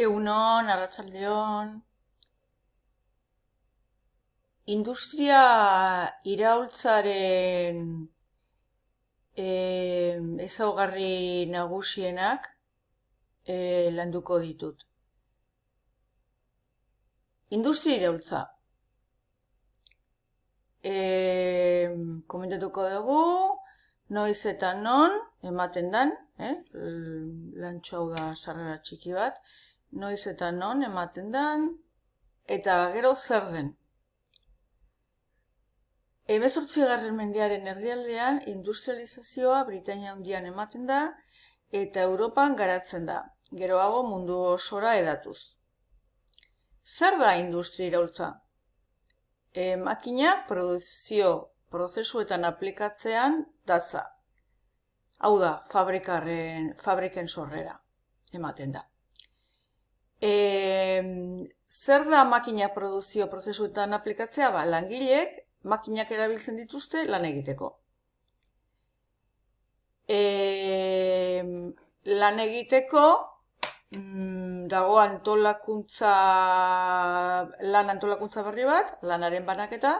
Egunon, arratsaldeon. Industria iraultzaren ezaugarri nagusienak landuko ditut. Industria iraultza. Komentatuko dugu, noiz eta non ematen dan, lantxo hau da sarrera txiki bat, noiz eta non ematen dan, eta gero zer den. 18. mendearen erdialdean industrializazioa Britainia Handian ematen da eta Europan garatzen da, geroago mundu osora hedatuz. Zer da industria iraultza? Makinak produkzio prozesuetan aplikatzean datza. Hau da, fabriken sorrera ematen da. Zer da makinak produkzio prozesuetan aplikatzea? Langileek makinak erabiltzen dituzte lan egiteko. Lan egiteko dago antolakuntza berri bat, lanaren banaketa.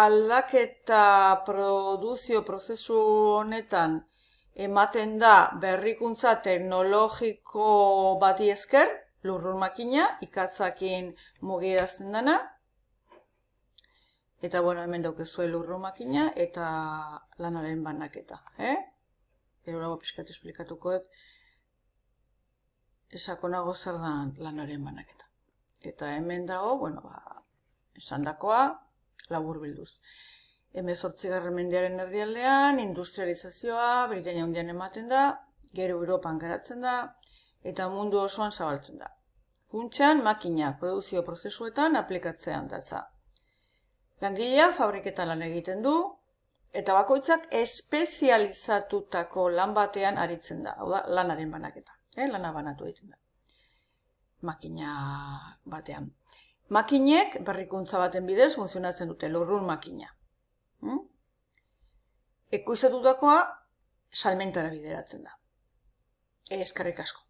Aldaketa produzio prozesu honetan ematen da berrikuntza teknologiko bati esker, lurrun makina, ikatzakin mugiarazten dana. Eta, hemen daukezue lurrun makina eta lanaren banaketa. Gero pixkat esplikatuko dut, esakonago zer da lanaren banaketa. Eta hemen dago, esandakoa, labur bilduz. 18. mendearen erdialdean, industrializazioa Britainia Handian ematen da, gero Europan garatzen da, eta mundu osoan zabaltzen da. Funtsean, makinak produkzio prozesuetan aplikatzean datza. Langileak fabriketan lan egiten du, eta bakoitzak espezializatutako lan batean aritzen da, hau da, lanaren banaketa. Lana banatu egiten da. Makina batean. Makinek berrikuntza baten bidez funtzionatzen dute, lurrun makina. Ekoizatutakoa salmentara bideratzen da. Eskerrik asko.